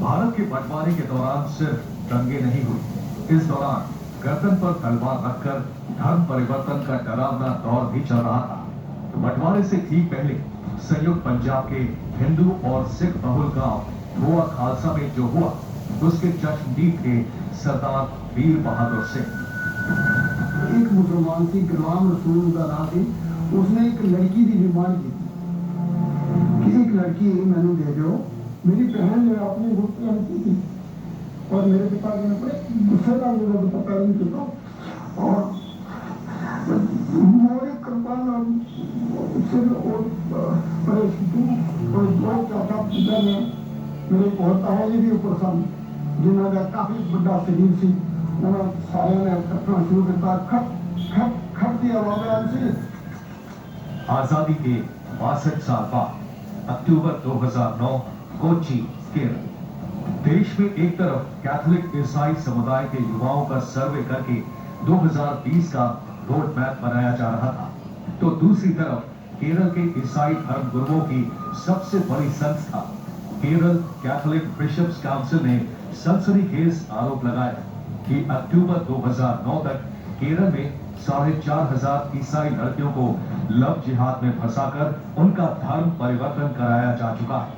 भारत के बंटवारे के दौरान सिर्फ दंगे नहीं हुए, इस दौरान गर्दन पर तलवार रखकर धर्म परिवर्तन का डरावना दौर भी चल रहा था। तो बंटवारे से ठीक पहले संयुक्त पंजाब के हिंदू और सिख बहुल गांव गोवा खालसा में जो हुआ, उसके जश्नदीद थे सरदार वीर बहादुर सिंह। एक मुसलमान थी, गुलाम रसूल का नाम थी, उसने एक लड़की की डिमांड की कि एक लड़की मैंने दे दो। मेरी बहन ने अपनी गुस्से की थी और मेरे पिता जी ने बड़े गुस्से का मुझे पता नहीं चला और मोरी कृपान सिर और बहुत ज्यादा पिता ने मेरे बहुत ताया जी के ऊपर सन जिन्होंने काफी बड़ा शरीर सी उन्होंने सारे ने कटना शुरू किया। खप खप खप की आवाज से आजादी के 62 साल बाद अक्टूबर 2009 कोच्चि, केरल। देश में एक तरफ कैथोलिक ईसाई समुदाय के युवाओं का सर्वे करके 2020 का रोड मैप बनाया जा रहा था, तो दूसरी तरफ केरल के ईसाई धर्म गुरुओं की सबसे बड़ी संस्था केरल कैथोलिक बिशप्स काउंसिल ने सनसनीखेज आरोप लगाया कि अक्टूबर 2009 तक केरल में 4,500 ईसाई लड़कियों को लव जिहाद में फंसाकर उनका धर्म परिवर्तन कराया जा चुका है।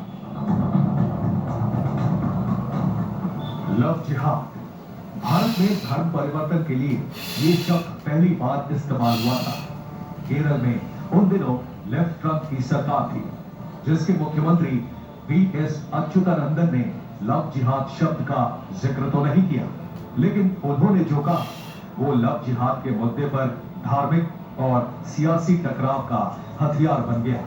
लव जिहाद भारत में धर्म परिवर्तन के लिए ये शब्द पहली बार इस्तेमाल हुआ था। केरल में उन दिनों लेफ्ट फ्रंट की सरकार थी, जिसके मुख्यमंत्री वीएस अच्युतानंदन ने लव जिहाद शब्द का जिक्र तो नहीं किया, लेकिन उन्होंने जो कहा वो लव जिहाद के मुद्दे पर धार्मिक और सियासी टकराव का हथियार बन गया।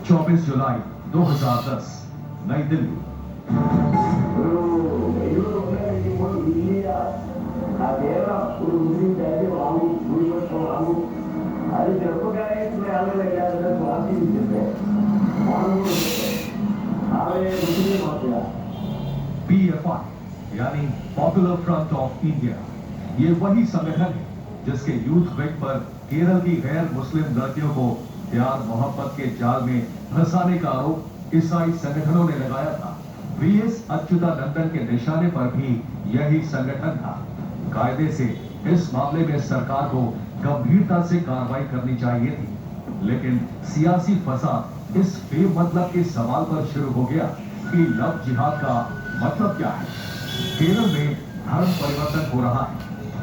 24 जुलाई 2010 नई दिल्ली। PFI यानी पॉपुलर फ्रंट ऑफ इंडिया, ये वही संगठन है जिसके यूथ विंग पर केरल की गैर मुस्लिम लड़कियों को प्यार मोहब्बत के जाल में फंसाने का आरोप ईसाई संगठनों ने लगाया था। वीएस अच्युतानंदन के निशाने पर भी यही संगठन था। कायदे से इस मामले में सरकार को गंभीरता से कार्रवाई करनी चाहिए थी, लेकिन सियासी फसाद इस बेमतलब के सवाल पर शुरू हो गया कि लव जिहाद का मतलब क्या है। केरल में धर्म परिवर्तन हो रहा है,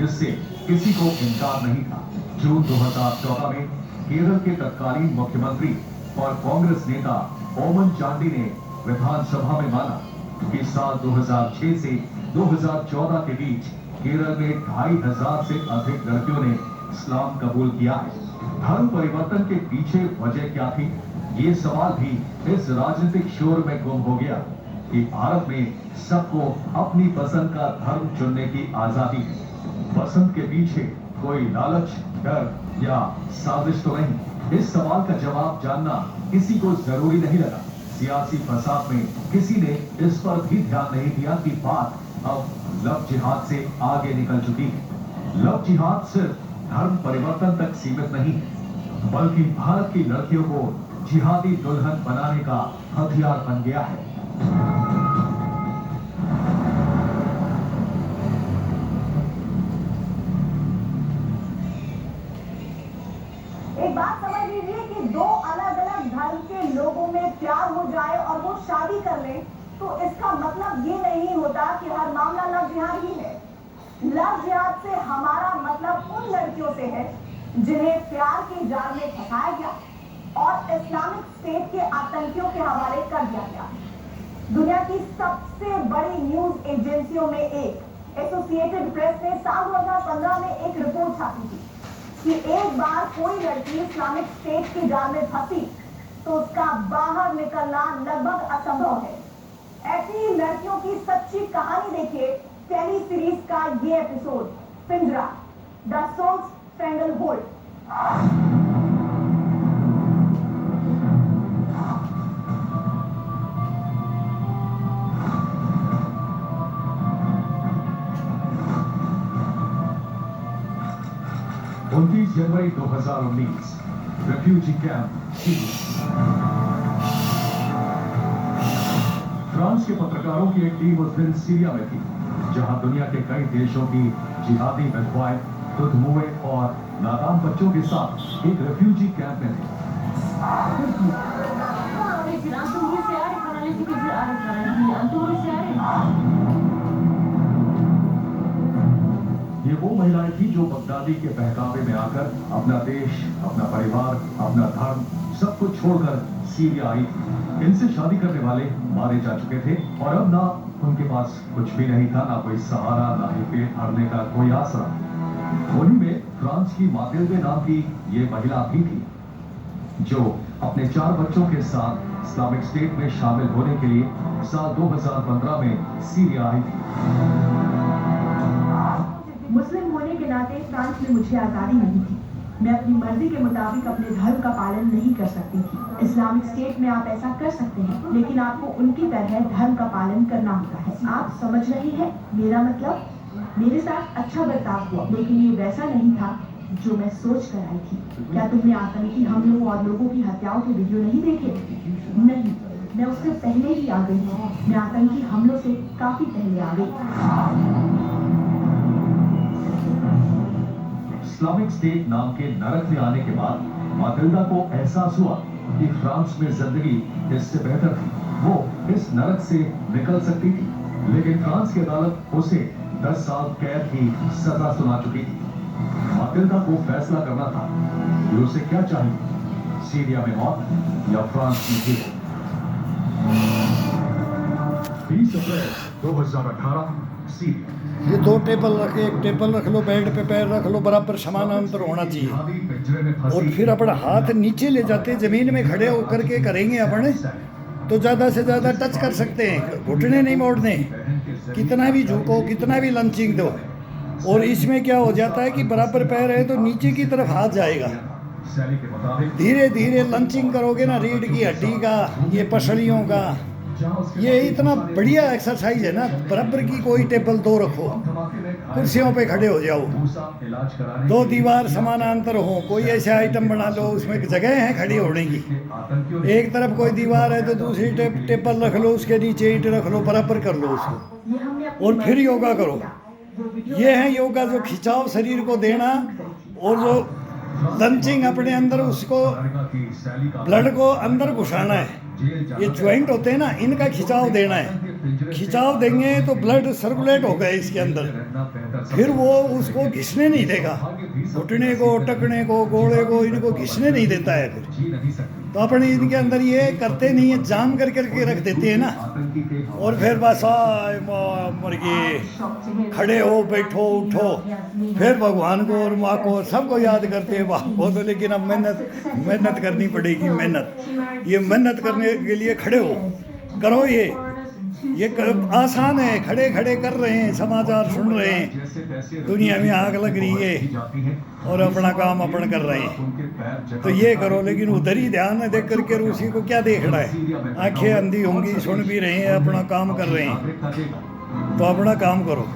इससे किसी को इनकार नहीं था। जून 2014 में केरल के तत्कालीन मुख्यमंत्री और कांग्रेस नेता ओमन चांडी ने विधानसभा में माना कि साल 2006 से 2014 के बीच केरल में 2,500 से अधिक लड़कियों ने इस्लाम कबूल किया है। धर्म परिवर्तन के पीछे वजह क्या थी, ये सवाल भी इस राजनीतिक शोर में गुम हो गया कि भारत में सबको अपनी पसंद का धर्म चुनने की आजादी है। पसंद के पीछे कोई लालच, डर या साजिश तो नहीं। इस सवाल का जवाब जानना किसी को जरूरी नहीं लगा। सियासी फसाद में किसी ने इस पर भी ध्यान नहीं दिया कि बात अब लव जिहाद से आगे निकल चुकी है। लव जिहाद सिर्फ धर्म परिवर्तन तक सीमित नहीं है, बल्कि भारत की लड़कियों को जिहादी दुल्हन बनाने का हथियार बन गया है। एक बात समझ लीजिए कि दो अलग अलग धर्म के लोगों में प्यार हो जाए और वो शादी कर ले, तो इसका मतलब ये नहीं होता कि हर मामला लव जिहाद ही है। लव जिहाद से हमारा मतलब उन लड़कियों से है जिन्हें प्यार के जाल में फंसाया गया और इस्लामिक स्टेट के आतंकियों के हवाले कर दिया गया। दुनिया की सबसे बड़ी न्यूज एजेंसियों में एक एसोसिएटेड प्रेस ने साल 2015 में एक रिपोर्ट छापी थी कि एक बार कोई लड़की इस्लामिक स्टेट के जाल में फंसी तो उसका बाहर निकलना लगभग असंभव है। ऐसी लड़कियों की सच्ची कहानी देखिए टेली सीरीज का ये एपिसोड पिंजरा, द सोल्स स्ट्रैंगलहोल्ड। जनवरी 2019 रेफ्यूजी कैंप, फ्रांस फ्रांस के पत्रकारों की एक टीम उस दिन सीरिया में थी, जहां दुनिया के कई देशों की जिहादी विधवाएं दुध मुए और नादान बच्चों के साथ एक रेफ्यूजी कैंप में थे। ये वो महिलाएं थी जो बगदादी के बहकावे में आकर अपना देश, अपना परिवार, अपना धर्म सब कुछ छोड़कर सीरिया आई थी। इनसे शादी करने वाले मारे जा चुके थे और अब ना उनके पास कुछ भी नहीं था, ना कोई सहारा, ना ही पेट भरने का कोई आसरा। उन्हीं में फ्रांस की मातिल्दे नाम की ये महिला भी थी, जो अपने 4 बच्चों के साथ इस्लामिक स्टेट में शामिल होने के लिए साल 2015 में सीरिया आई थी। मुस्लिम होने के नाते फ्रांस में मुझे आज़ादी नहीं थी। मैं अपनी मर्जी के मुताबिक अपने धर्म का पालन नहीं कर सकती थी। इस्लामिक स्टेट में आप ऐसा कर सकते हैं, लेकिन आपको उनकी तरह धर्म का पालन करना होता है। आप समझ रहे हैं मेरा मतलब? मेरे साथ अच्छा बर्ताव हुआ, लेकिन ये वैसा नहीं था जो मैं सोच कर आई थी। क्या तुमने आतंकी हमलों और लोगों की हत्याओं के वीडियो नहीं देखे? नहीं, मैं उससे पहले ही आ गई थी। मैं आतंकी हमलों से काफी पहले आ गई। इस्लामिक स्टेट नाम के नरक में आने के बाद मातिल्दा को एहसास हुआ कि फ्रांस में जिंदगी इससे बेहतर थी। वो इस नरक से निकल सकती थी, लेकिन फ्रांस की अदालत उसे 10 साल कैद की सजा सुना चुकी थी। मातिल्दा को फैसला करना था कि उसे क्या चाहिए, सीरिया में मौत या फ्रांस में जीत। 20 अप्रैल 2018 सीरिया। ये 2 टेबल रखे, एक टेबल रख लो, बेड पे पैर रख लो, बराबर समानांतर होना चाहिए। और फिर अपना हाथ नीचे ले जाते, जमीन में खड़े होकर के करेंगे अपने, तो ज़्यादा से ज़्यादा टच कर सकते हैं, घुटने नहीं मोड़ने। कितना भी झुको, कितना भी लंचिंग दो। और इसमें क्या हो जाता है कि बराबर पैर है तो नीचे की तरफ हाथ जाएगा। धीरे धीरे लंचिंग करोगे ना, रीढ़ की हड्डी का, ये पसलियों का, ये इतना बढ़िया एक्सरसाइज है ना। बराबर की कोई टेबल 2 रखो, कुर्सियों पे खड़े हो जाओ, 2 दीवार समानांतर हो, कोई ऐसे आइटम बना लो उसमें जगह है खड़ी होने की। एक तरफ कोई दीवार है तो दूसरी टेबल रख लो, उसके नीचे ईंट रख लो, बराबर कर लो उसको, और फिर योगा करो। ये है योगा, जो खिंचाव शरीर को देना, और जो लंचिंग अपने अंदर उसको ब्लड को अंदर घुसाना है। ये जॉइंट होते हैं ना, इनका खिंचाव देना है। खिंचाव देंगे तो ब्लड सर्कुलेट होगा इसके अंदर, फिर वो उसको घिसने नहीं देगा। घुटने को, टकने को, गोड़े को, इनको घिसने नहीं देता है। फिर तो अपने इनके अंदर ये करते नहीं है, जाम करके रख देते हैं ना। और फिर बस मुर्गी खड़े हो, बैठो, उठो, फिर भगवान को और माँ को सबको याद करते हैं। वाह, वो तो लेकिन अब मेहनत करनी पड़ेगी। ये मेहनत करने के लिए खड़े हो, करो। ये आसान है, खड़े खड़े कर रहे हैं, समाचार सुन रहे हैं, दुनिया में आग लग रही है और अपना काम अपन कर रहे हैं। तो ये करो, लेकिन उधर ही ध्यान देख करके उसी को क्या देखना है। आंखें अंधी होंगी, सुन भी रहे हैं, अपना काम कर रहे हैं, तो अपना काम करो।